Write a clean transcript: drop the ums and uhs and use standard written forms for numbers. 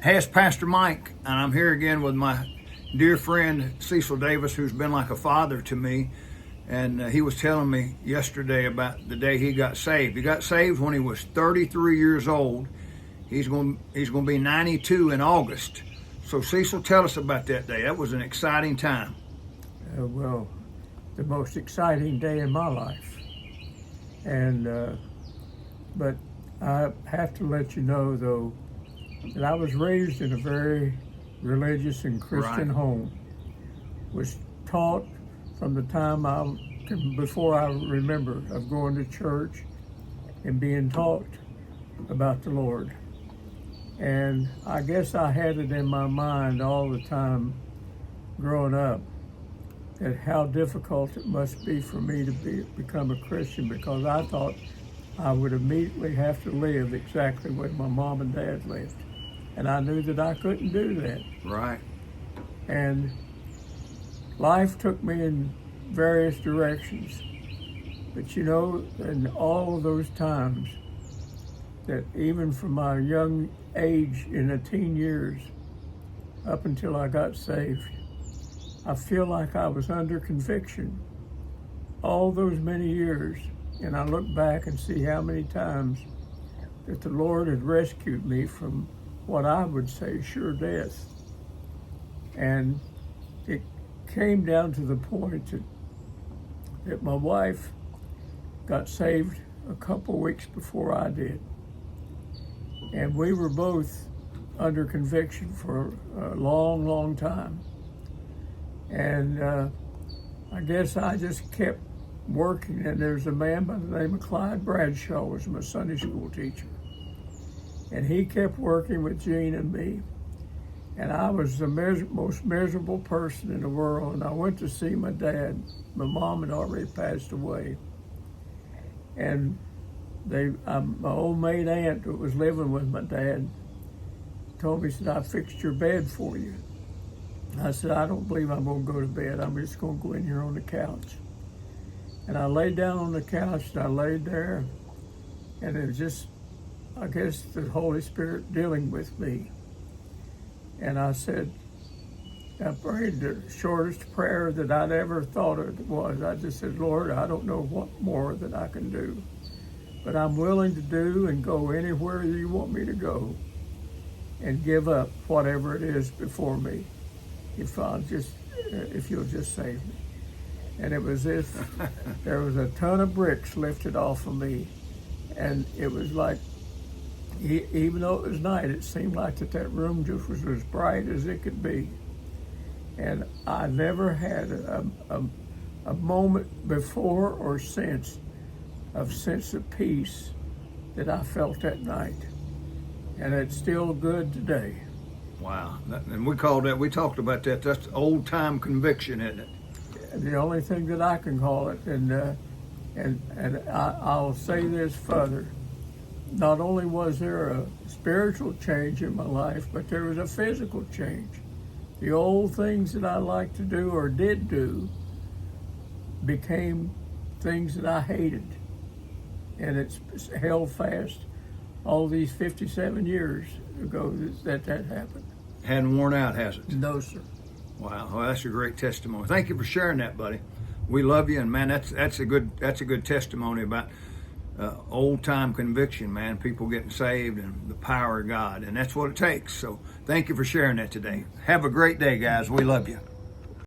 Hey, it's Pastor Mike, and I'm here again with my dear friend Cecil Davis, who's been like a father to me. And he was telling me yesterday about the day he got saved. He got saved when he was 33 years old. He's going to be 92 in August. So Cecil, tell us about that day. That was an exciting time. Well, the most exciting day in my life. But I have to let you know, though, that I was raised in a very religious and Christian home. Was taught from the time before I remember of going to church and being taught about the Lord. And I guess I had it in my mind all the time growing up that how difficult it must be for me to become a Christian, because I thought I would immediately have to live exactly what my mom and dad lived. And I knew that I couldn't do that. Right. And life took me in various directions. But you know, in all of those times, that even from my young age in the teen years up until I got saved, I feel like I was under conviction all those many years. And I look back and see how many times that the Lord had rescued me from what I would say sure death. And it came down to the point that my wife got saved a couple weeks before I did. And we were both under conviction for a long, long time. And I guess I just kept working. And there's a man by the name of Clyde Bradshaw, was my Sunday school teacher. And he kept working with Gene and me. And I was the most miserable person in the world. And I went to see my dad. My mom had already passed away. And my old maid aunt that was living with my dad told me, said, "I fixed your bed for you." I said, "I don't believe I'm going to go to bed. I'm just going to go in here on the couch." And I laid down on the couch and I laid there. And it was just, I guess, the Holy Spirit dealing with me. And I said, I prayed the shortest prayer that I'd ever thought it was. I just said, "Lord, I don't know what more that I can do, but I'm willing to do and go anywhere you want me to go and give up whatever it is before me, if you'll just save me." And it was as if there was a ton of bricks lifted off of me. And it was like, even though it was night, it seemed like that room just was as bright as it could be. And I never had a moment before or since of sense of peace that I felt that night. And it's still good today. Wow. And we talked about that. That's old time conviction, isn't it? The only thing that I can call it. And I'll say this further. Not only was there a spiritual change in my life, but there was a physical change. The old things that I liked to do or did do became things that I hated. And it's held fast all these 57 years ago that happened. Hadn't worn out, has it? No, sir. Wow, well, that's a great testimony. Thank you for sharing that, buddy. We love you, and man, that's a good testimony about old time conviction, man. People getting saved and the power of God, and that's what it takes. So, thank you for sharing that today. Have a great day, guys. We love you.